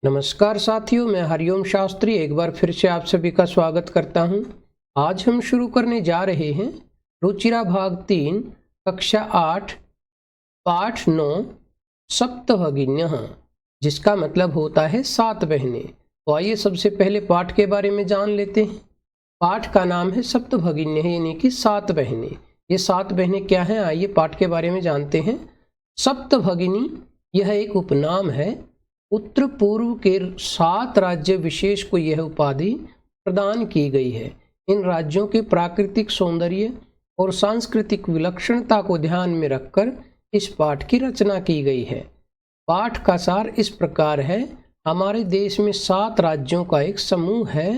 नमस्कार साथियों, मैं हरिओम शास्त्री एक बार फिर से आप सभी का स्वागत करता हूं। आज हम शुरू करने जा रहे हैं रुचिरा भाग 3 कक्षा 8 पाठ 9 सप्तभगिन्यः, जिसका मतलब होता है 7 बहनें। तो आइए सबसे पहले पाठ के बारे में जान लेते हैं। पाठ का नाम है सप्तभगिन्यः यानी कि 7 बहनें। ये 7 बहनें क्या हैं, आइए पाठ के बारे में जानते हैं। सप्तभगिनी यह एक उपनाम है। उत्तर पूर्व के 7 राज्य विशेष को यह उपाधि प्रदान की गई है। इन राज्यों के प्राकृतिक सौंदर्य और सांस्कृतिक विलक्षणता को ध्यान में रखकर इस पाठ की रचना की गई है। पाठ का सार इस प्रकार है। हमारे देश में 7 राज्यों का एक समूह है।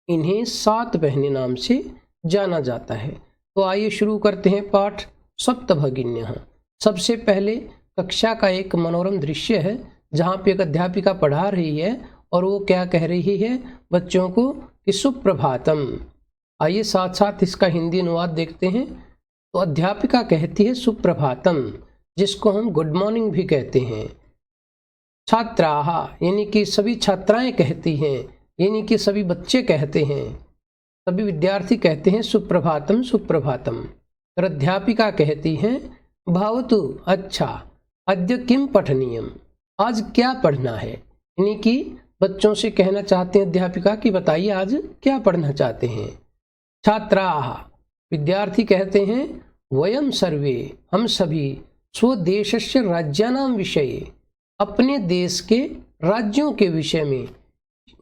इन्हें 7 बहनें नाम से जाना जाता है। तो आइए शुरू करते हैं पाठ सप्तभगिन्यः। सबसे पहले कक्षा का एक मनोरम दृश्य है जहाँ पे एक अध्यापिका पढ़ा रही है और वो क्या कह रही है बच्चों को कि सुप्रभातम। आइए साथ साथ इसका हिंदी अनुवाद देखते हैं। तो अध्यापिका कहती है सुप्रभातम, जिसको हम गुड मॉर्निंग भी कहते हैं। छात्राः यानी कि सभी छात्राएं कहती हैं, यानी कि सभी बच्चे कहते हैं, सभी विद्यार्थी कहते हैं सुप्रभातम सुप्रभातम। फिर अध्यापिका कहती हैं भवतु अच्छा अद्य किम पठनीयम, आज क्या पढ़ना है। यानी कि बच्चों से कहना चाहते हैं अध्यापिका कि बताइए आज क्या पढ़ना चाहते हैं। छात्राः विद्यार्थी कहते हैं वयम सर्वे हम सभी स्वदेशस्य राज्यानां विषये अपने देश के राज्यों के विषय में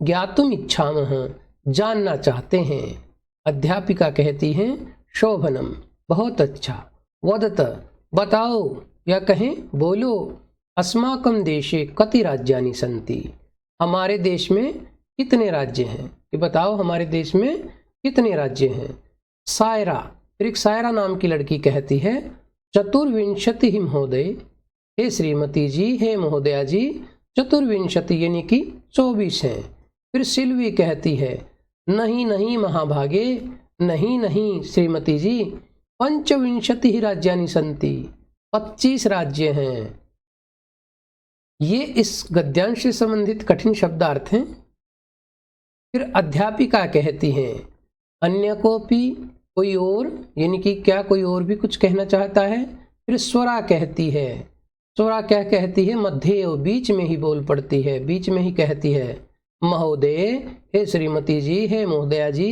ज्ञातुम इच्छामः जानना चाहते हैं। अध्यापिका कहती हैं शोभनम बहुत अच्छा, वदत बताओ या कहें बोलो, अस्माकं देशे कति राज्यानि सन्ति, हमारे देश में कितने राज्य हैं, कि बताओ हमारे देश में कितने राज्य हैं। सायरा, फिर एक सायरा नाम की लड़की कहती है चतुर्विंशति ही महोदय, हे श्रीमती जी हे महोदया जी, चतुर्विंशति यानी कि 24 हैं। फिर सिल्वी कहती है नहीं नहीं महाभागे, नहीं नहीं श्रीमती जी, पंचविंशति ही राज्यानि सन्ति, 25 राज्य हैं। ये इस गद्यांश से संबंधित कठिन शब्दार्थ हैं। फिर अध्यापिका कहती हैं अन्य कोपी, कोई और, यानी कि क्या कोई और भी कुछ कहना चाहता है। फिर स्वरा कहती है, स्वरा क्या कहती है, मध्य बीच में ही बोल पड़ती है, बीच में ही कहती है महोदय हे श्रीमती जी हे महोदया जी,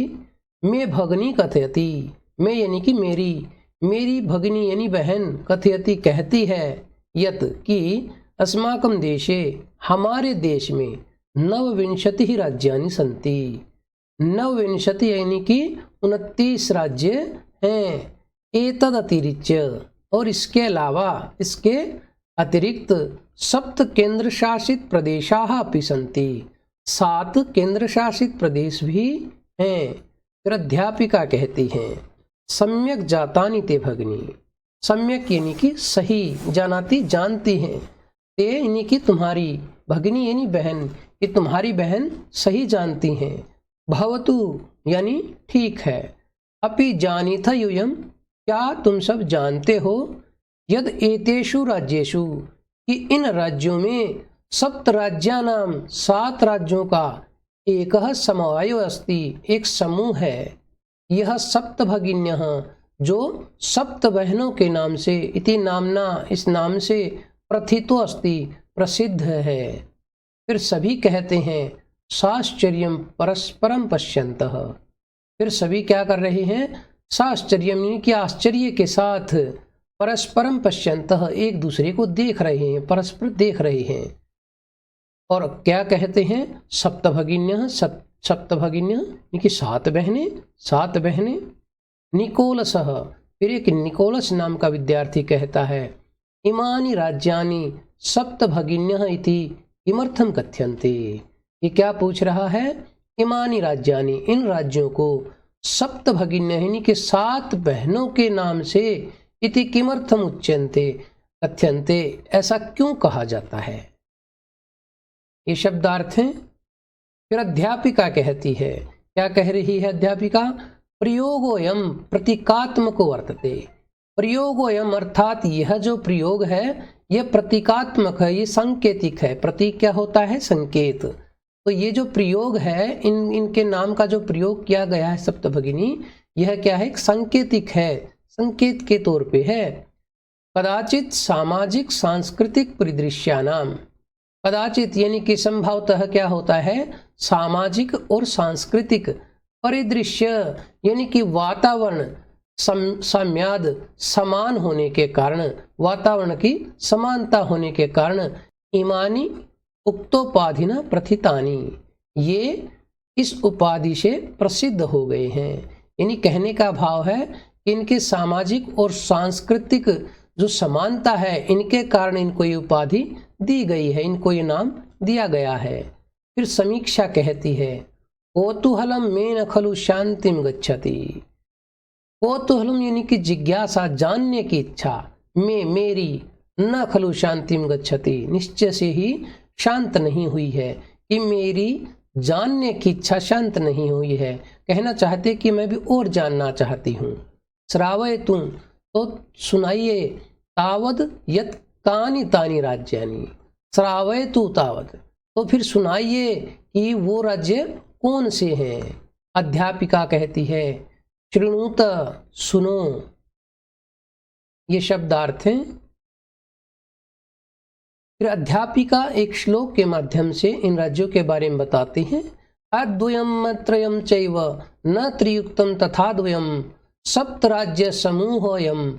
मैं भगनी कथयति, मैं यानी कि मेरी भगनी यानी बहन, कथयति कहती है, यत कि अस्माकं देशे हमारे देश में 29 राज्यानि सन्ति, 29 यानी कि 29 राज्य हैं। एतद अतिरिच्य और इसके अलावा, इसके अतिरिक्त 7 केंद्र शासित प्रदेशाः अपि सन्ति, 7 केंद्र शासित प्रदेश भी हैं। फिर अध्यापिका कहती हैं सम्यक जातानि ते भगिनी, सम्यक यानी कि सही, जानाती जानती हैं, ते यानी कि तुम्हारी, भगिनी यानी बहन, ये तुम्हारी बहन सही जानती हैं। भवतु यानी ठीक है। अपि जानीथ यूयम, क्या तुम सब जानते हो, यद एतेषु राज्येषु कि इन राज्यों में 7 राज्यानां 7 राज्यों का एकः समवायो अस्ति, एक समूह है। यह सप्तभगिन्यः जो 7 बहनों के नाम से, इति नामना इस नाम से, प्रथितो अस्ति प्रसिद्ध है। फिर सभी कहते हैं साश्चर्यम परस्परम पश्यन्तः, फिर सभी क्या कर रहे हैं, साश्चर्यम यानी कि आश्चर्य के साथ, परस्परम पश्यन्तः एक दूसरे को देख रहे हैं, परस्पर देख रहे हैं। और क्या कहते हैं सप्तभगिन्यः, सप्तभगिन्यः यानी कि 7 बहनें, 7 बहनें। निकोलसः, फिर एक निकोलस नाम का विद्यार्थी कहता है इमानि राज्यानि सप्तभगिन्यः इति किमर्थं कथ्यन्ते, ये क्या पूछ रहा है, इमानि राज्यानि इन राज्यों को, सप्तभगिन्यः यानी कि 7 बहनों के नाम से, इति किमर्थम उच्यन्ते कथ्यन्ते ऐसा क्यों कहा जाता है। ये शब्दार्थ हैं। फिर अध्यापिका कहती है, क्या कह रही है अध्यापिका, प्रयोगोयम प्रतीकात्मको वर्तते, प्रयोगोयम अर्थात यह जो प्रयोग है यह प्रतीकात्मक है, ये सांकेतिक है। प्रतीक क्या होता है, संकेत। तो ये जो प्रयोग है, इनके नाम का जो प्रयोग किया गया है सप्तभगिनी, यह क्या है, एक सांकेतिक है, संकेत के तौर पे है। कदाचित सामाजिक सांस्कृतिक परिदृश्यानाम, कदाचित यानी कि संभवतः क्या होता है, सामाजिक और सांस्कृतिक परिदृश्य यानी कि वातावरण सम्याद समान होने के कारण, वातावरण की समानता होने के कारण, इमानी उक्तोपाधिना प्रथितानी, ये इस उपाधि से प्रसिद्ध हो गए हैं। यानी कहने का भाव है कि इनके सामाजिक और सांस्कृतिक जो समानता है, इनके कारण इनको ये उपाधि दी गई है, इनको ये नाम दिया गया है। फिर समीक्षा कहती है, कौतूहलम में न खलु शांतिम गच्छति। कौतूहलम यानी कि जिज्ञासा, जानने की इच्छा, में मेरी, न खलु शांतिम गच्छति, निश्चय से ही शांत नहीं हुई है, कि मेरी जानने की इच्छा शांत नहीं हुई है। कहना चाहते कि मैं भी और जानना चाहती हूँ। श्रावय तुम, तो सुनाइए, तावद यत कानि तानि राज्यानि, श्रावय तु तावद, तो फिर सुनाइए कि वो राज्य कौन से हैं। अध्यापिका कहती है, शृणुत, सुनो, ये शब्दार्थ हैं। फिर अध्यापिका एक श्लोक के माध्यम से इन राज्यों के बारे में बताती हैं। अद्वयम त्रयम चैव न त्रियुक्तम तथा द्वयम सप्त राज्य समूहोयम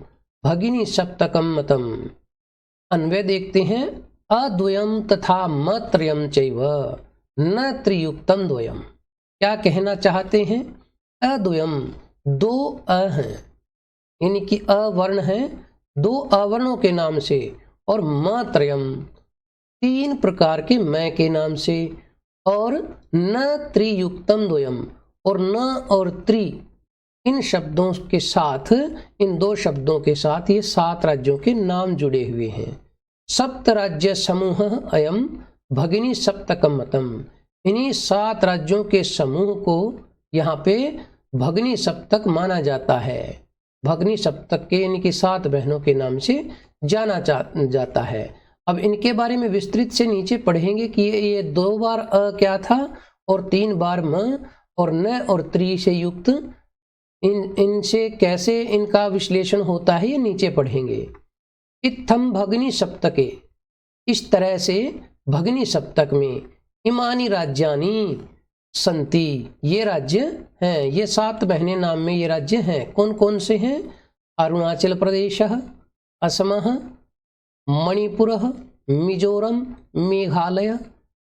भगिनी सप्तकम मतम। अन्वय देखते हैं, अद्वयम तथा मत्रयम चैव न त्रियुक्तम द्वयम। क्या कहना चाहते हैं, अद्वयम, दो अ हैं, यानी कि अवर्ण है, दो अवर्णों के नाम से, और मत्रयम, तीन प्रकार के मैं के नाम से, और न त्रियुक्तम द्वयम, और न और त्रि, इन शब्दों के साथ, इन दो शब्दों के साथ ये 7 राज्यों के नाम जुड़े हुए हैं। सप्त राज्य समूह अयम भगिनी सप्तकम मतम, इन्हीं 7 राज्यों के समूह को यहाँ पे भगिनी सप्तक माना जाता है। भगिनी सप्तक के यानी कि 7 बहनों के नाम से जाना जाता है। अब इनके बारे में विस्तृत से नीचे पढ़ेंगे कि ये 2 बार अ क्या था और 3 बार म, और न और त्रि से युक्त, इनसे कैसे इनका विश्लेषण होता है ये नीचे पढ़ेंगे। इत्थम भगिनी सप्तके, इस तरह से भगिनी सप्तक में, इमानी राज्यानी संति, ये राज्य हैं, ये 7 बहनें नाम में ये राज्य हैं। कौन कौन से हैं, अरुणाचल प्रदेश, असम, मणिपुर, मिजोरम, मेघालय,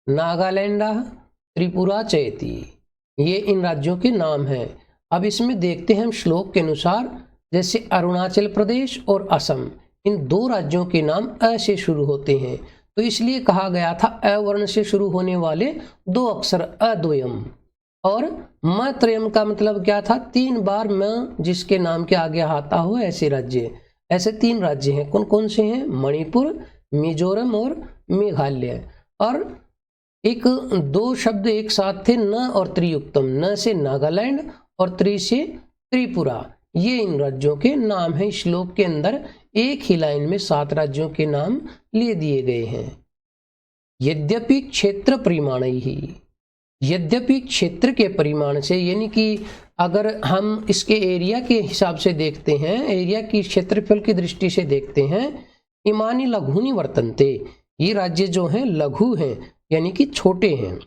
नागालैंड, त्रिपुरा चेती, ये इन राज्यों के नाम हैं। अब इसमें देखते हैं हम श्लोक के अनुसार, जैसे अरुणाचल प्रदेश और असम, इन 2 राज्यों के नाम अ से शुरू होते हैं, तो इसलिए कहा गया था अ वर्ण से शुरू होने वाले 2 अक्षर अद्वयम। और म त्रयम का मतलब क्या था, 3 बार म जिसके नाम के आगे आता हो ऐसे राज्य, ऐसे 3 राज्य हैं। कौन कौन से हैं, मणिपुर, मिजोरम और मेघालय। और एक 2 शब्द एक साथ थे, न और त्रियुक्तम, न से नागालैंड और त्रि से त्रिपुरा, ये इन राज्यों के नाम हैं। श्लोक के अंदर एक ही लाइन में 7 राज्यों के नाम ले दिए गए हैं। यद्यपि क्षेत्र परिमाण ही, यद्यपि क्षेत्र के परिमाण से, यानी कि अगर हम इसके एरिया के हिसाब से देखते हैं, एरिया की क्षेत्रफल की दृष्टि से देखते हैं, इमानी लघुनी वर्तन्ते, ये राज्य जो हैं लघु हैं यानी कि छोटे हैं।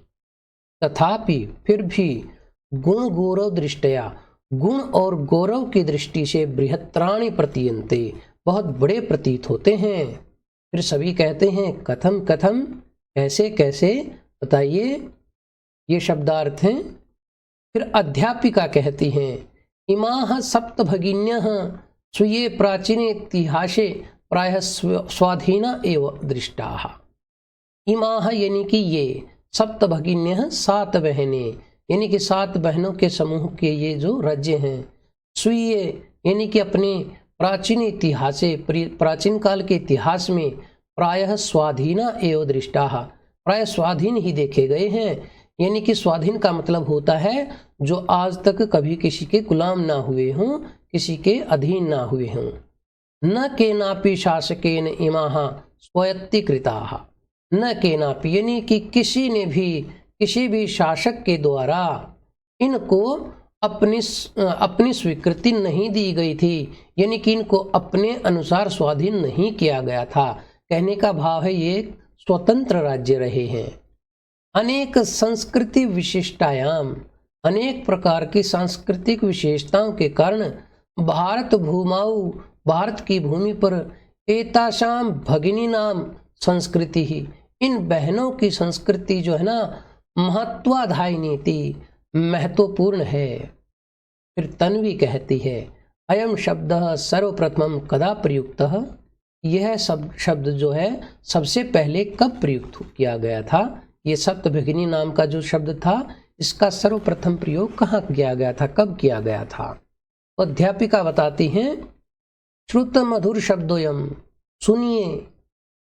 तथापि फिर भी गुण गौरव दृष्टया, गुण और गौरव की दृष्टि से बृहत्राणि प्रतीयन्ते, बहुत बड़े प्रतीत होते हैं। फिर सभी कहते हैं, कथम कथम, कैसे कैसे, बताइए, ये शब्दार्थ हैं। फिर अध्यापिका कहती हैं, इमाः सप्त भगिन्यः स्वीये प्राचीने इतिहासे प्रायः स्वाधीना एव दृष्टाः। इमाः यानी कि ये, सप्त भगिन्यः 7 बहनें, यानी कि 7 बहनों के समूह के ये जो राज्य हैं। स्वीय यानी कि अपने प्राचीन इतिहासे, प्राचीन काल के इतिहास में, प्रायः स्वाधीना एव दृष्टाः, प्राय स्वाधीन ही देखे गए हैं। यानी कि स्वाधीन का मतलब होता है जो आज तक कभी किसी के गुलाम ना हुए हों, किसी के अधीन ना हुए हों। न केनापि शासकेन इमाः स्वयत्तीकृताः, न केनापि यानी कि किसी ने भी, किसी भी शासक के द्वारा इनको अपनी स्वीकृति नहीं दी गई थी, यानी कि इनको अपने अनुसार स्वाधीन नहीं किया गया था। कहने का भाव है ये स्वतंत्र राज्य रहे हैं। अनेक संस्कृति विशिष्टायाम, अनेक प्रकार की सांस्कृतिक विशेषताओं के कारण भारत भूमाऊ, भारत की भूमि पर एतासाम भगिनी नाम संस्कृति ही, इन बहनों की संस्कृति जो है ना महत्वाधायिनी थी, महत्वपूर्ण है। फिर तन्वी कहती है अयम शब्द सर्वप्रथम कदा प्रयुक्तः, यह शब्द जो है सबसे पहले कब प्रयुक्त किया गया था। ये सप्तभगिनी नाम का जो शब्द था इसका सर्वप्रथम प्रयोग कहाँ किया गया था, कब किया गया था। अध्यापिका बताती हैं श्रुत मधुर शब्दोयम, सुनिए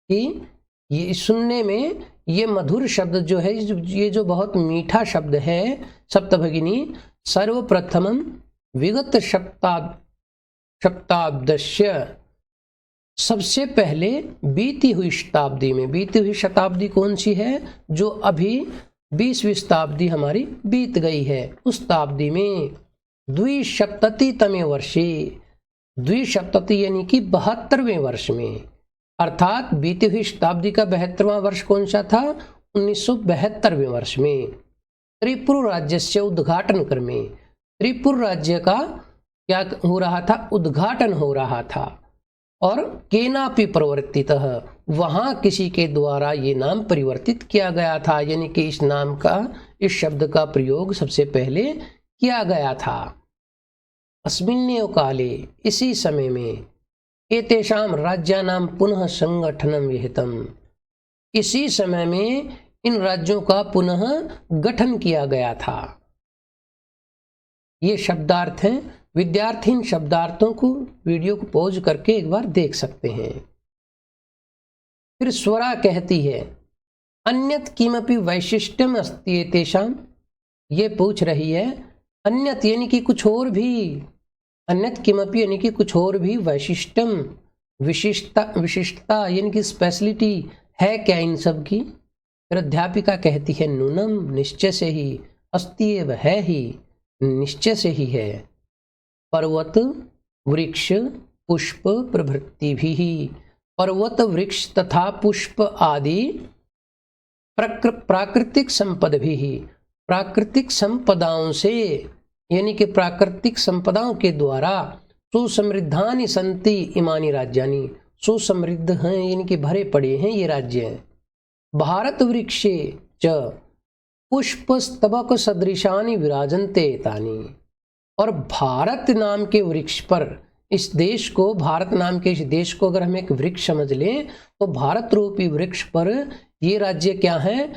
कि ये सुनने में ये मधुर शब्द जो है, ये जो बहुत मीठा शब्द है सप्तभगिनी, सर्वप्रथमम विगत शताब्दस्य, सबसे पहले बीती हुई शताब्दी में, बीती हुई शताब्दी कौन सी है, जो अभी 20वीं शताब्दी हमारी बीत गई है, उस शताब्दी में द्विसप्ततितमे वर्षे, द्विसप्तति यानी कि 72वें वर्ष में, अर्थात बीती हुई शताब्दी का 72वां वर्ष कौन सा था, 1972वें वर्ष में, त्रिपुर राज्य से उद्घाटन क्रमे, त्रिपुर राज्य का क्या हो रहा था, उद्घाटन हो रहा था। और केनापि परिवर्तितः, वहां किसी के द्वारा ये नाम परिवर्तित किया गया था, यानी कि इस नाम का, इस शब्द का प्रयोग सबसे पहले किया गया था। अस्मिन्नेव काले, इसी समय में, एतेषाम राज्यानाम पुनः संगठनम विहितम, इसी समय में इन राज्यों का पुनः गठन किया गया था। ये शब्दार्थ हैं। विद्यार्थी इन शब्दार्थों को वीडियो को पॉज करके एक बार देख सकते हैं। फिर स्वरा कहती है अन्यत किमपि वैशिष्ट्यम अस्ति एतेषाम, ये पूछ रही है अन्यत यानी कि कुछ और भी, अन्यत किमपि यानी कि कुछ और भी, वैशिष्ट्यम विशिष्टता यानी कि स्पेशलिटी है क्या इन सब की। फिर अध्यापिका कहती है नूनम, निश्चय से ही, अस्ति एव, है ही, निश्चय से ही है, पर्वत वृक्ष पुष्प प्रभृति भी, पर्वत वृक्ष तथा पुष्प आदि प्राकृतिक संपद भी, प्राकृतिक संपदाओं से यानी कि प्राकृतिक संपदाओं के द्वारा सुसमृद्धानि संति इमानी राज्यानि, सुसमृद्ध हैं यानी कि भरे पड़े हैं ये राज्य। भारत वृक्षे च पुष्प स्तबक सदृशानि विराजन्ते तानि, और भारत नाम के वृक्ष पर, इस देश को, भारत नाम के इस देश को अगर हम एक वृक्ष समझ लें तो भारत रूपी वृक्ष पर ये राज्य क्या है,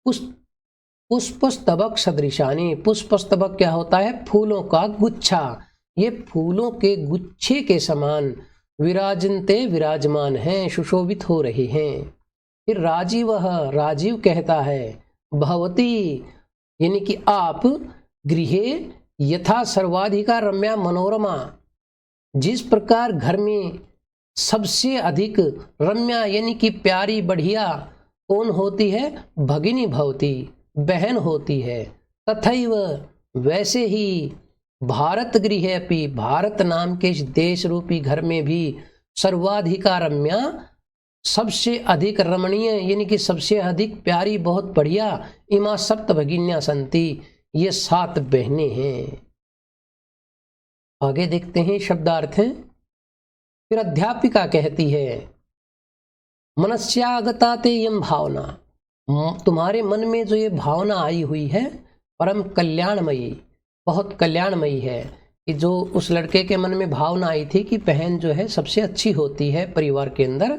पुष्प स्तबक सदृशानि, पुष्प स्तबक क्या होता है, फूलों का गुच्छा, ये फूलों के गुच्छे के समान विराजन्ते, विराजमान हैं, सुशोभित हो रहे हैं। फिर राजीव, राजीव कहता है भवती यानी कि आप, गृहे यथा सर्वाधिका रम्या मनोरमा, जिस प्रकार घर में सबसे अधिक रम्या यानी कि प्यारी बढ़िया कौन होती है, भगिनी भवती, बहन होती है, तथैव वैसे ही भारत गृहे अपि, भारत नाम के इस देश रूपी घर में भी सर्वाधिका रम्या, सबसे अधिक रमणीय यानी कि सबसे अधिक प्यारी, बहुत बढ़िया, इमा सप्त भगिन्या संति, ये 7 बहनें हैं। आगे देखते हैं शब्दार्थ हैं। फिर अध्यापिका कहती है मनस्यागता ते यम भावना, तुम्हारे मन में जो ये भावना आई हुई है परम कल्याणमयी, बहुत कल्याणमयी है, कि जो उस लड़के के मन में भावना आई थी कि बहन जो है सबसे अच्छी होती है परिवार के अंदर,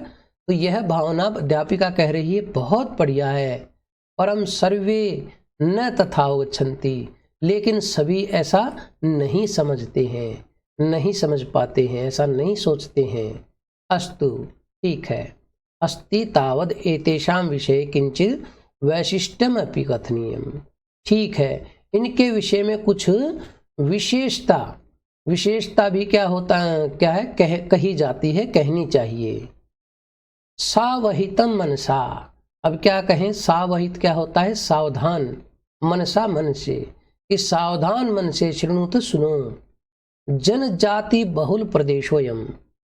तो यह भावना अध्यापिका कह रही है बहुत बढ़िया है। परम सर्वे न तथा गच्छन्ति, लेकिन सभी ऐसा नहीं समझते हैं, नहीं समझ पाते हैं, ऐसा नहीं सोचते हैं। अस्तु, ठीक है, अस्ति तावद एतेषां विषये किंचित वैशिष्ट्यम अपि कथनीयम, ठीक है, इनके विषय में कुछ विशेषता भी क्या होता है, क्या है, कही जाती है, कहनी चाहिए। सावहितम मनसा, अब क्या कहें, सावहित क्या होता है, सावधान, मनसा मन से, कि सावधान मन से शृणुत सुनो। जनजाति बहुल प्रदेशोयम,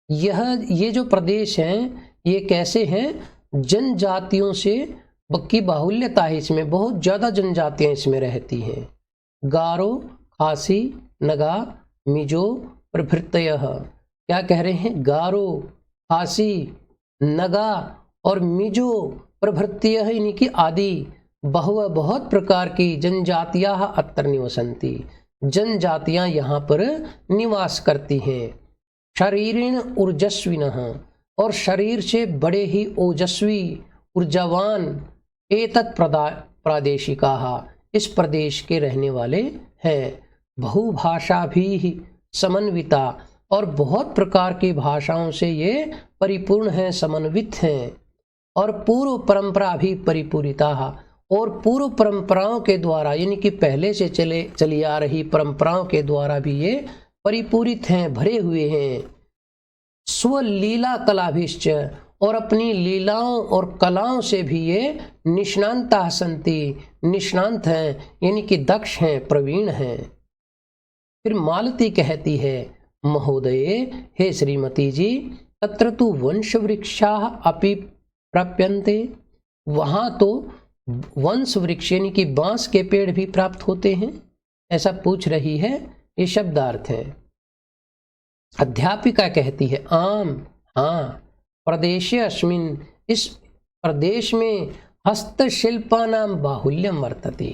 ये जो प्रदेश हैं ये कैसे हैं? जनजातियों से की बाहुल्यता है इसमें, बहुत ज़्यादा जनजातियाँ इसमें रहती हैं। गारो, खासी, नगा, मिजो प्रभृतयः, क्या कह रहे हैं? गारो, खासी, नगा और मिजो प्रभृतयः यानी कि आदि बहु बहुत प्रकार की जनजातियाँ अत्र निवसन्ति, जनजातियाँ यहाँ पर निवास करती हैं। शरीरेण ऊर्जस्विनः, और शरीर से बड़े ही ओजस्वी ऊर्जावान, एतत् प्रादेशिकाः, इस प्रदेश के रहने वाले हैं। बहुभाषा भी समन्विता, और बहुत प्रकार की भाषाओं से ये परिपूर्ण हैं, समन्वित हैं। और पूर्व परंपरा भी परिपूरिता, और पूर्व परंपराओं के द्वारा यानी कि पहले से चली आ रही परंपराओं के द्वारा भी ये परिपूरित हैं, भरे हुए हैं। स्वलीला कलाभिश्च, और अपनी लीलाओं और कलाओं से भी ये निष्णांता सन्ति, निष्णांत हैं यानी कि दक्ष हैं, प्रवीण हैं। फिर मालती कहती है, महोदये, हे श्रीमती जी, तत्र तु वंश वृक्षाः अपि प्राप्यन्ते, वहाँ तो वंश वृक्ष यानी कि बांस के पेड़ भी प्राप्त होते हैं, ऐसा पूछ रही है। ये शब्दार्थ है। अध्यापिका कहती है, आम, हाँ, प्रदेशे अस्मिन्, इस प्रदेश में हस्तशिल्पानां बाहुल्यम वर्तते।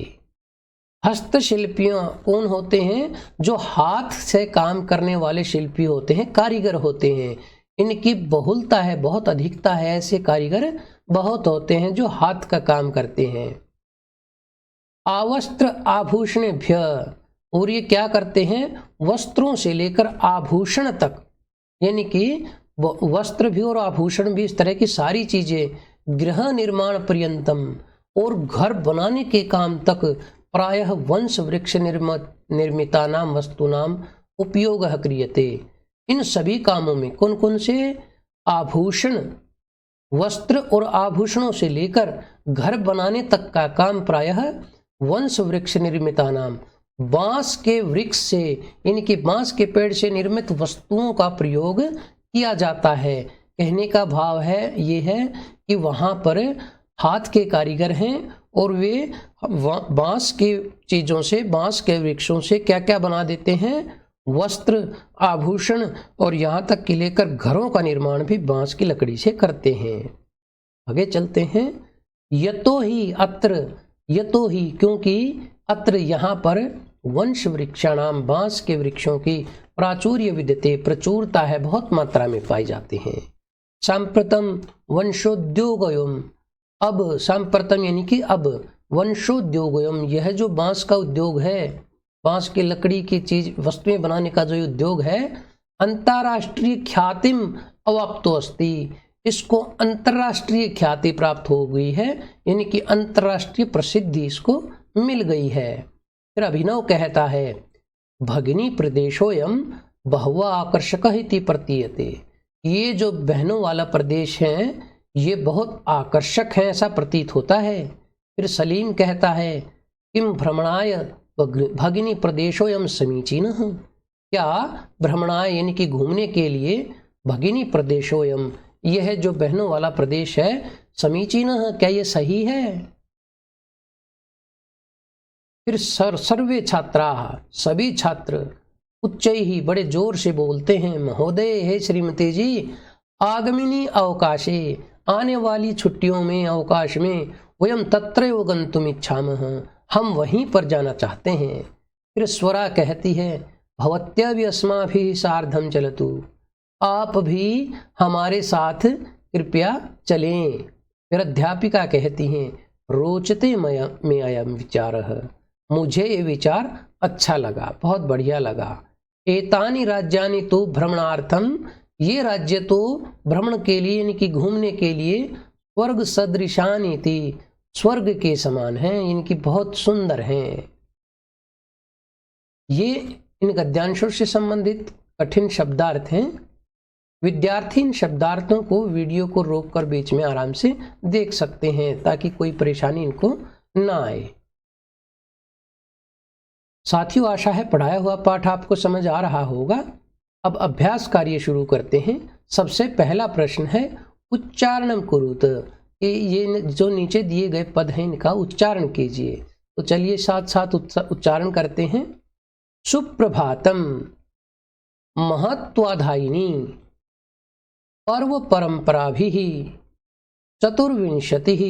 हस्तशिल्पियाँ कौन होते हैं? जो हाथ से काम करने वाले शिल्पी होते हैं, कारीगर होते हैं, इनकी बहुलता है, बहुत अधिकता है। ऐसे कारीगर बहुत होते हैं जो हाथ का काम करते हैं। आवस्त्र आभूषणेभ्य, और ये क्या करते हैं? वस्त्रों से लेकर आभूषण तक, यानी कि वस्त्र भी और आभूषण भी, इस तरह की सारी चीजें, गृह निर्माण पर्यंतम, और घर बनाने के काम तक, प्रायः वंश वृक्ष निर्मितानाम वस्तुनाम उपयोगः क्रियते। इन सभी कामों में कौन कौन से? आभूषण, वस्त्र और आभूषणों से लेकर घर बनाने तक का काम प्रायः वंश वृक्ष निर्मितानाम, बांस के वृक्ष से यानी कि बांस के पेड़ से निर्मित वस्तुओं का प्रयोग किया जाता है। कहने का भाव है ये है कि वहाँ पर हाथ के कारीगर हैं और वे बांस की चीज़ों से, बांस के वृक्षों से क्या क्या बना देते हैं? वस्त्र, आभूषण, और यहाँ तक कि लेकर घरों का निर्माण भी बांस की लकड़ी से करते हैं। आगे चलते हैं। यतो ही अत्र, यतो ही क्योंकि, अत्र यहाँ पर वंश वृक्षाणाम, बांस के वृक्षों की प्राचुर्य विद्यते, प्रचुरता है, बहुत मात्रा में पाई जाते हैं। सांप्रतम वंशोद्योगयम, अब सांप्रतम यानी कि अब, वंशोद्योगयम, यह जो बांस का उद्योग है, बांस की लकड़ी की चीज वस्तुएं बनाने का जो उद्योग है, अंतर्राष्ट्रीय ख्यातिम अवाप्तो अस्ति, इसको अंतर्राष्ट्रीय ख्याति प्राप्त हो गई है, यानी कि अंतर्राष्ट्रीय प्रसिद्धि इसको मिल गई है। फिर अभिनव कहता है, भगिनी प्रदेशोयम बहुवा आकर्षक इति प्रतीयते, ये जो बहनों वाला प्रदेश है ये बहुत आकर्षक है ऐसा प्रतीत होता है। फिर सलीम कहता है, किम भ्रमणाय भगिनी प्रदेशोयम समीचीनः, क्या भ्रमणाय यानी कि घूमने के लिए, भगिनी प्रदेशोयम, यह जो बहनों वाला प्रदेश है, समीचीनः, क्या ये सही है? फिर सर्वे छात्रा, सभी छात्र, उच्चैः, बड़े जोर से बोलते हैं, महोदय, हे श्रीमती जी, आगमिनी अवकाशे, आने वाली छुट्टियों में, अवकाश में, वयम तत्रैव गन्तुम इच्छामः, हम वहीं पर जाना चाहते हैं। फिर स्वरा कहती है, भवत्या भी अस्माभिः सार्धम चलतु, आप भी हमारे साथ कृपया चलें। फिर अध्यापिका कहती हैं, रोचते में अयम विचारः, मुझे ये विचार अच्छा लगा, बहुत बढ़िया लगा। एतानि राज्यानि तो भ्रमणार्थम, ये राज्य तो भ्रमण के लिए यानी कि घूमने के लिए, स्वर्ग सदृशानि थी, स्वर्ग के समान हैं, इनकी बहुत सुंदर हैं। ये इन गद्यांशों से संबंधित कठिन शब्दार्थ हैं। विद्यार्थी इन शब्दार्थों को वीडियो को रोककर बीच में आराम से देख सकते हैं ताकि कोई परेशानी इनको ना आए। साथियों, आशा है पढ़ाया हुआ पाठ आपको समझ आ रहा होगा। अब अभ्यास कार्य शुरू करते हैं। सबसे पहला प्रश्न है उच्चारणम कुरुत। ये जो नीचे दिए गए पद हैं इनका उच्चारण कीजिए। तो चलिए साथ साथ उच्चारण करते हैं। सुप्रभातम महत्वाधायिनी पर्व परंपराभिः चतुर्विंशतिः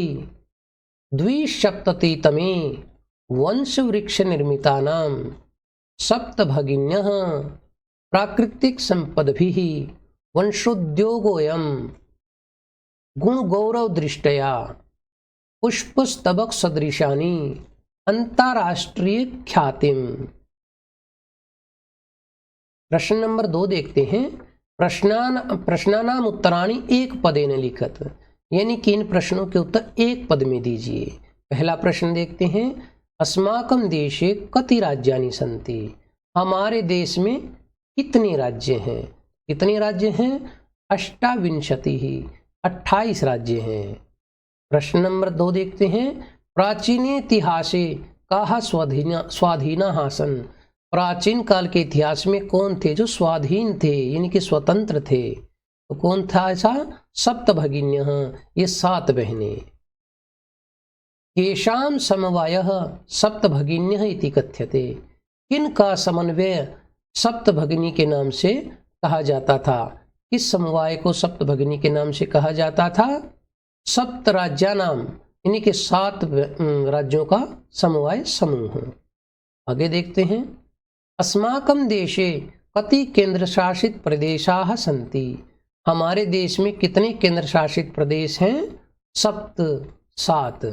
द्विसप्ततितमे वंशवृक्ष निर्मितानां सप्तभगिन्यः प्राकृतिक संपद्भिः वंशोद्योगोऽयं गुणगौरव दृष्टया पुष्पस्तबक सदृशानि अंतरराष्ट्रीय ख्यातिम। प्रश्न नंबर 2 देखते हैं। प्रश्नानाम उत्तराणि एक पदेन लिखत, यानी कि इन प्रश्नों के उत्तर एक पद में दीजिए। पहला प्रश्न देखते हैं। अस्माकं देशे कति राज्यानि सन्ति। हमारे देश में कितने राज्य हैं? कितने राज्य हैं? अष्टाविंशतिः 28 राज्य हैं। प्रश्न नंबर 2 देखते हैं। प्राचीने इतिहासे काः स्वाधीनाः आसन्। प्राचीन काल के इतिहास में कौन थे जो स्वाधीन थे, यानी कि स्वतंत्र थे? तो कौन था ऐसा? सप्तभगिन्यः, ये 7 बहनें। केषां समवायः सप्तभगिन्यः इति कथ्यते। किन का समन्वय सप्तभगिनी के नाम से कहा जाता था? किस समवाय को सप्तभगिनी के नाम से कहा जाता था? सप्त राज्यानाम, यानी कि 7 राज्यों का समवाय समूह। आगे देखते हैं। अस्माकं देशे कति केंद्र शासित प्रदेशाः सन्ति। हमारे देश में कितने केंद्र शासित प्रदेश हैं? 7।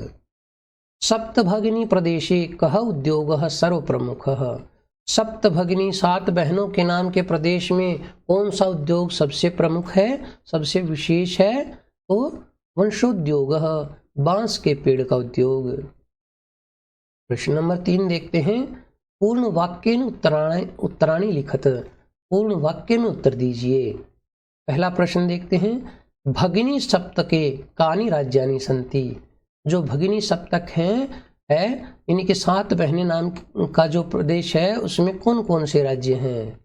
सप्तभगिनी प्रदेशे कः उद्योगः सर्वप्रमुखः। सप्तभगिनी 7 बहनों के नाम के प्रदेश में कौन सा उद्योग सबसे प्रमुख है, सबसे विशेष है? तो वंशोद्योगः, बांस के पेड़ का उद्योग। प्रश्न नंबर 3 देखते हैं। पूर्ण वाक्य में उत्तराणि लिखत। पूर्ण वाक्य में उत्तर दीजिए। पहला प्रश्न देखते हैं। भगिनी सप्तके कानि राज्यानि सन्ति। जो भगिनी सप्तक है यानी कि 7 बहनें नाम का जो प्रदेश है उसमें कौन कौन से राज्य हैं?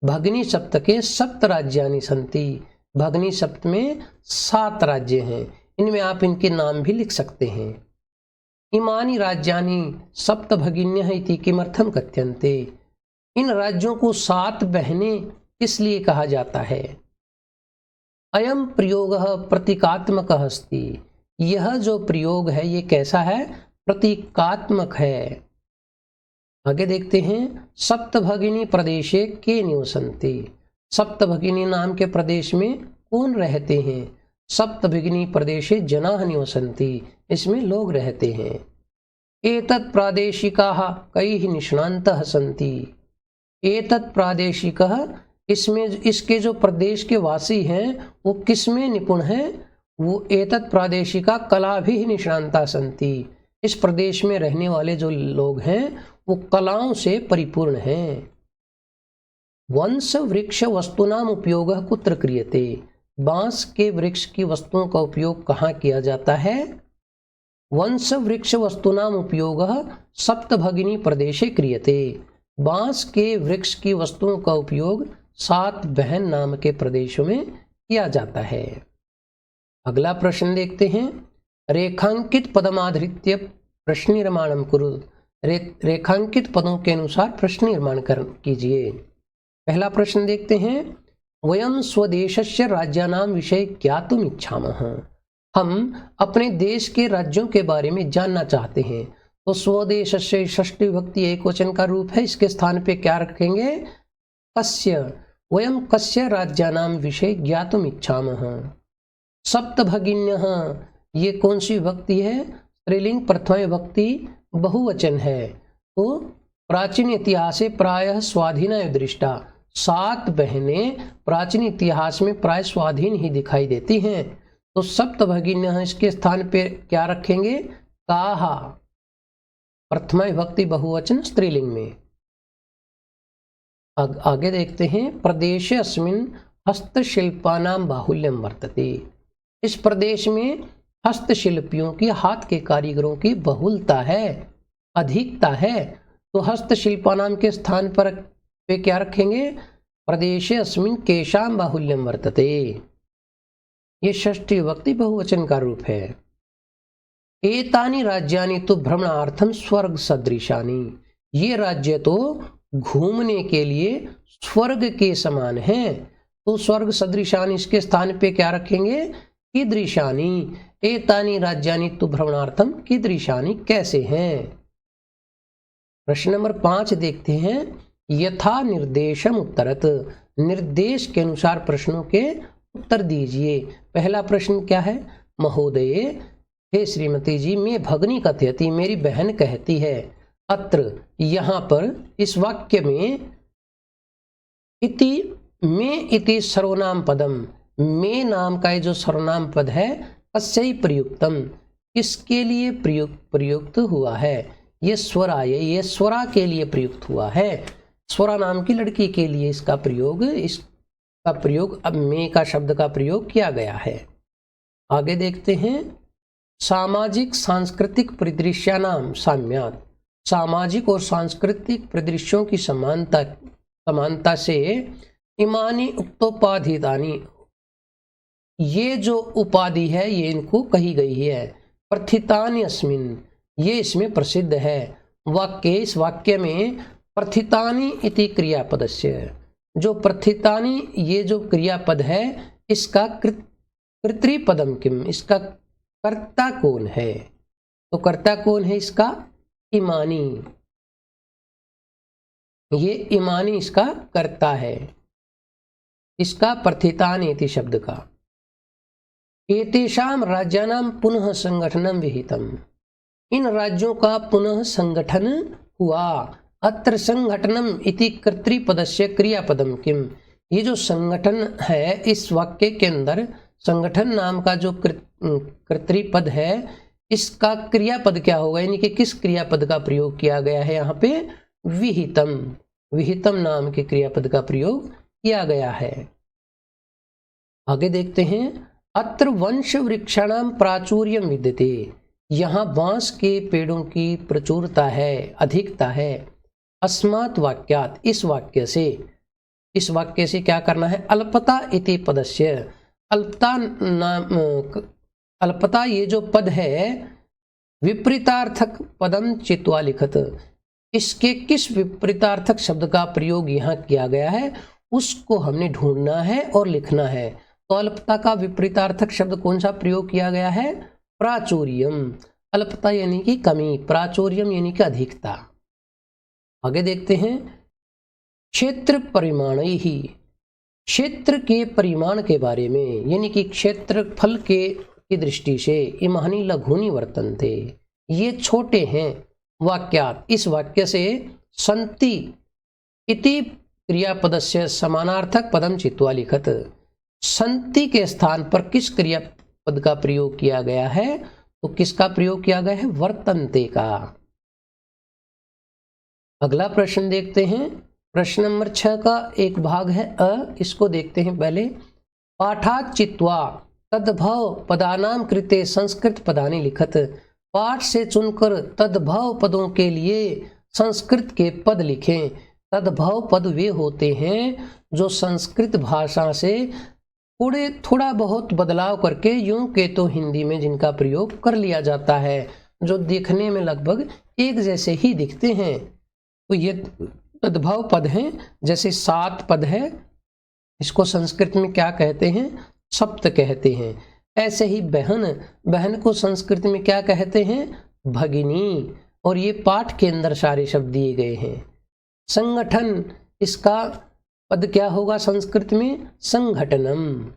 भगिनी सप्तके 7 राज्यानि सन्ति। भगिनी सप्त में 7 राज्य हैं। इनमें आप इनके नाम भी लिख सकते हैं। इमानि राज्यानि सप्तभगिन्यः इति किमर्थं कथ्यन्ते। इन राज्यों को 7 बहनें किस लिए कहा जाता है? अयम प्रयोगः प्रतीकात्मकः अस्ति। यह जो प्रयोग है ये कैसा है? प्रतीकात्मक है। आगे देखते हैं। सप्तभगिनी प्रदेशे के निवसन्ति। सप्तभगिनी नाम के प्रदेश में कौन रहते हैं? सप्तभगिनी प्रदेशे जनाः निवसन्ति। इसमें लोग रहते हैं। एतत् प्रादेशिकाः कैः निष्णान्तः सन्ति। एतत् प्रादेशिकः, इसमें इसके जो प्रदेश के वासी हैं वो किसमें निपुण हैं? वो एतत् प्रादेशिका कलाभिः निष्णान्ताः सन्ति। इस प्रदेश में रहने वाले जो लोग हैं वो कलाओं से परिपूर्ण हैं। वंश वृक्ष वस्तूनाम उपयोगः कुत्र क्रियते। बांस के वृक्ष की वस्तुओं का उपयोग कहाँ किया जाता है? वंश वृक्ष वस्तूनाम उपयोगः सप्तभगिनी प्रदेशे क्रियते। बांस के वृक्ष की वस्तुओं का उपयोग 7 बहन नाम के प्रदेशों में किया जाता है। अगला प्रश्न देखते हैं। रेखांकित पदमाधृत्य प्रश्न निर्माणम कुरु। रेखांकित पदों के अनुसार प्रश्न निर्माण कीजिए। पहला प्रश्न देखते हैं। वयं स्वदेशस्य राज्यानां विषये ज्ञातुम् इच्छामः। हम अपने देश के राज्यों के बारे में जानना चाहते हैं। तो स्वदेशस्य षष्ठी विभक्ति एकवचन का रूप है। इसके स्थान पे क्या रखेंगे? कस्य। वयं कस्य राज्यानां विषये ज्ञातुम् इच्छामः। सप्तभगिन्यः, ये कौन सी विभक्ति है? स्त्रीलिंग प्रथमा विभक्ति बहुवचन है। तो प्राचीन इतिहासे प्रायः स्वाधीना दृष्टा। 7 बहनें प्राचीन इतिहास में प्राय स्वाधीन ही दिखाई देती हैं। तो सप्तभगिन्यः इसके स्थान पे क्या रखेंगे? काः, प्रथमा विभक्ति बहुवचन स्त्रीलिंग में। आगे देखते हैं। प्रदेशे अस्मिन् हस्तशिल्पानां बाहुल्यं वर्तते। इस प्रदेश में हस्तशिल्पियों की, हाथ के कारीगरों की बहुलता है, अधिकता है। तो हस्तशिल्पानाम के स्थान पर वे क्या रखेंगे? प्रदेशे अस्मिन् केषां बाहुल्यम वर्तते। ये षष्ठी विभक्ति बहुवचन का रूप है। एतानि राज्यानि तो भ्रमणार्थम स्वर्ग सदृशानि। ये राज्य तो घूमने के लिए स्वर्ग के समान हैं। तो स्वर्ग सदृशानि इसके स्थान पे क्या रखेंगे? कीदृशानि। एतानि राज्यानि तो भ्रमणार्थम कीदृशानि कैसे हैं? प्रश्न नंबर 5 देखते हैं। यथा निर्देशम उत्तरत। निर्देश के अनुसार प्रश्नों के उत्तर दीजिए। पहला प्रश्न क्या है? महोदय, हे श्रीमती जी, मैं भगनी कथयति, मेरी बहन कहती है। अत्र, यहाँ पर, इस वाक्य में इति में इति सर्वनाम पदम, में नाम का जो सर्वनाम पद है, कस्यै प्रयुक्तम, किसके लिए प्रयुक्त हुआ है? ये स्वरा, ये स्वरा के लिए प्रयुक्त हुआ है। स्वरा नाम की लड़की के लिए इसका प्रयोग अब में का शब्द का प्रयोग किया गया है। आगे देखते हैं। सामाजिक सांस्कृतिक परिदृश्यानाम साम्यात्। सामाजिक और सांस्कृतिक परिदृश्यों की समानता से इमानी उक्तोपाधितानि, ये जो उपाधि है ये इनको कही गई है। प्रथितानि अस्मिन्, ये इसमें प्रसिद्ध है। वाक्य, इस वाक्य में प्रथितानि इति क्रियापदस्य, जो प्रथितानि ये जो क्रियापद है इसका कर्तृपदम किम, इसका कर्ता कौन है? तो कर्ता कौन है इसका? इमानी। ये इमानी इसका कर्ता है, इसका प्रथितानि इति शब्द का। एतेषां राज्यानां पुनः संगठनम विहितम, इन राज्यों का पुनः संगठन हुआ। अत्र संगठनम इति कर्तृपदस्य क्रियापदम किम, ये जो संगठन है इस वाक्य के अंदर संगठन नाम का जो कर्तृपद है इसका क्रियापद क्या होगा? यानी कि किस क्रियापद का प्रयोग किया गया है? यहाँ पे विहितम, विहितम नाम के क्रियापद का प्रयोग किया गया है। आगे देखते हैं। अत्र वंश वृक्षाणाम प्राचुर्यम विद्यते, यहाँ बांस के पेड़ों की प्रचुरता है, अधिकता है। अस्मात् वाक्यात्, इस वाक्य से, इस वाक्य से क्या करना है? अल्पता इति पदस्य, अल्पता नाम, अल्पता ये जो पद है विपरीतार्थक पदम चित्वा लिखत, इसके किस विपरीतार्थक शब्द का प्रयोग यहाँ किया गया है उसको हमने ढूंढना है और लिखना है। तो अल्पता का विपरीतार्थक शब्द कौन सा प्रयोग किया गया है? प्राचुर्यम। अल्पता यानी कि कमी, प्राचुर्यम यानी कि अधिकता। आगे देखते हैं। क्षेत्र परिमाण ही, क्षेत्र के परिमाण के बारे में, यानी कि क्षेत्रफल की दृष्टि से इमानी लघुनी वर्तन्ते, ये छोटे हैं। वाक्यात्, इस वाक्य से संति इति क्रियापदस्य समानार्थक पदम चित्वा लिखत, संति के स्थान पर किस क्रियापद का प्रयोग किया गया है? तो किसका प्रयोग किया गया है? वर्तन्ते का। अगला प्रश्न देखते हैं। प्रश्न नंबर 6 का एक भाग है अ, इसको देखते हैं पहले। पाठात् चित्वा तद्भव पदानाम कृते संस्कृत पदानि लिखत, पाठ से चुनकर तद्भव पदों के लिए संस्कृत के पद लिखें। तद्भव पद वे होते हैं जो संस्कृत भाषा से थोड़ा बहुत बदलाव करके यूं के तो हिंदी में जिनका प्रयोग कर लिया जाता है, जो देखने में लगभग एक जैसे ही दिखते हैं। तो ये तद्भव पद हैं। जैसे 7 पद है, इसको संस्कृत में क्या कहते हैं? सप्त कहते हैं। ऐसे ही बहन, बहन को संस्कृत में क्या कहते हैं? भगिनी। और ये पाठ के अंदर सारे शब्द दिए गए हैं। संगठन, इसका पद क्या होगा संस्कृत में? संघटनम।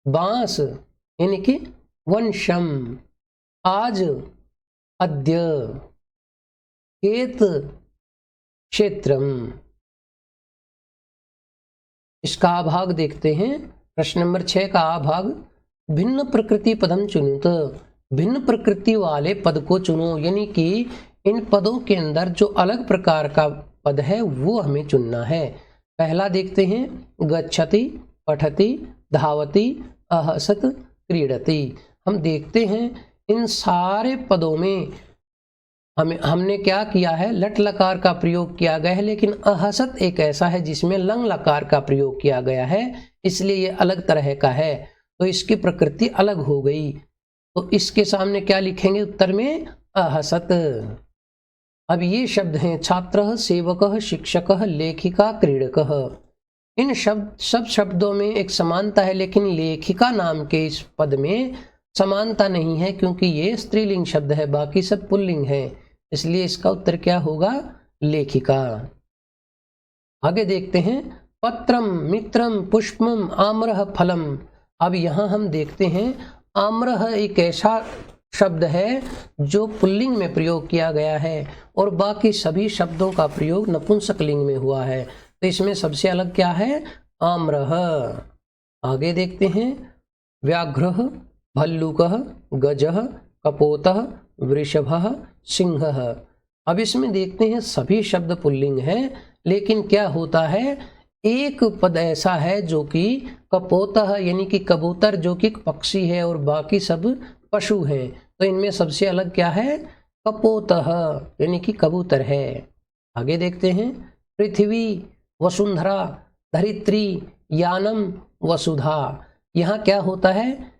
बांस यानी कि वंशम। आज, अद्य। खेत, क्षेत्रम। इसका आभाग देखते हैं। प्रश्न नंबर 6 का आभाग। भिन्न प्रकृति पदम चुनुत, भिन्न प्रकृति वाले पद को चुनो, यानी कि इन पदों के अंदर जो अलग प्रकार का पद है वो हमें चुनना है। पहला देखते हैं। गच्छति, पठति, धावति, अहसत, क्रीडति। हम देखते हैं इन सारे पदों में हमने क्या किया है, लट लकार का प्रयोग किया गया है, लेकिन अहसत एक ऐसा है जिसमें लंग लकार का प्रयोग किया गया है, इसलिए ये अलग तरह का है, तो इसकी प्रकृति अलग हो गई। तो इसके सामने क्या लिखेंगे उत्तर में, अहसत। अब ये शब्द हैं छात्रः, सेवकः, शिक्षकः, लेखिका, क्रीडकः। इन सब शब्दों में एक समानता है, लेकिन लेखिका नाम के इस पद में समानता नहीं है, क्योंकि ये स्त्रीलिंग शब्द है, बाकी सब पुल्लिंग है, इसलिए इसका उत्तर क्या होगा, लेखिका। आगे देखते हैं, पत्रम, मित्रम, पुष्पम, आम्रह, फलम। अब यहाँ हम देखते हैं आम्रह एक ऐसा शब्द है जो पुल्लिंग में प्रयोग किया गया है और बाकी सभी शब्दों का प्रयोग नपुंसकलिंग में हुआ है, तो इसमें सबसे अलग क्या है, आम्रह। आगे देखते हैं, व्याघ्रः, भल्लुकः, गजः, कपोतः, वृषभः, सिंहः। अब इसमें देखते हैं सभी शब्द पुल्लिंग हैं, लेकिन क्या होता है, एक पद ऐसा है जो कि कपोतः यानी कि कबूतर जो कि पक्षी है और बाकी सब पशु हैं, तो इनमें सबसे अलग क्या है, कपोतः यानी कि कबूतर है। आगे देखते हैं, पृथ्वी, वसुंधरा, धरित्री, यानम, वसुधा। यहाँ क्या होता है,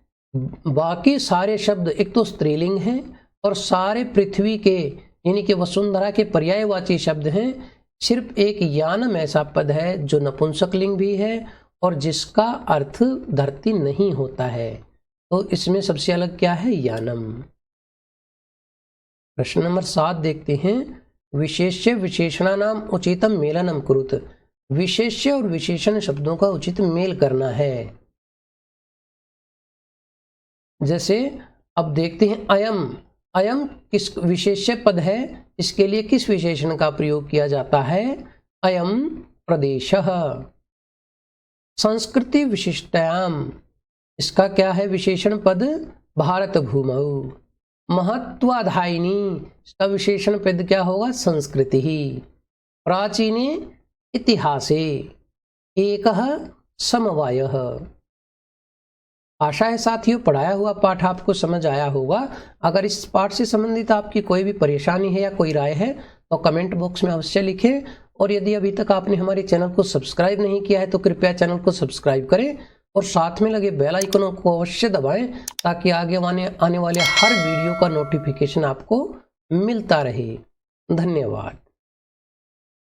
बाकी सारे शब्द एक तो स्त्रीलिंग हैं और सारे पृथ्वी के यानी कि वसुंधरा के पर्यायवाची शब्द हैं, सिर्फ एक यानम ऐसा पद है जो नपुंसकलिंग भी है और जिसका अर्थ धरती नहीं होता है, तो इसमें सबसे अलग क्या है, यानम। प्रश्न नंबर 7 देखते हैं, विशेष्य विशेषणानाम उचितम मेलनम कुरुत। विशेष्य और विशेषण शब्दों का उचित मेल करना है। जैसे अब देखते हैं, अयम, अयम किस विशेष्य पद है, इसके लिए किस विशेषण का प्रयोग किया जाता है, अयम प्रदेशः। संस्कृति विशिष्टायाम, इसका क्या है विशेषण पद, भारत भूमौ। महत्वाधायिनी, इसका विशेषण पद क्या होगा, संस्कृति ही। प्राचीने इतिहासे, एकः समवायः। आशा है साथियों पढ़ाया हुआ पाठ आपको समझ आया होगा। अगर इस पाठ से संबंधित आपकी कोई भी परेशानी है या कोई राय है तो कमेंट बॉक्स में अवश्य लिखें, और यदि अभी तक आपने हमारे चैनल को सब्सक्राइब नहीं किया है तो कृपया चैनल को सब्सक्राइब करें और साथ में लगे बेल आइकन को अवश्य दबाएं, ताकि आगे आने वाले हर वीडियो का नोटिफिकेशन आपको मिलता रहे। धन्यवाद।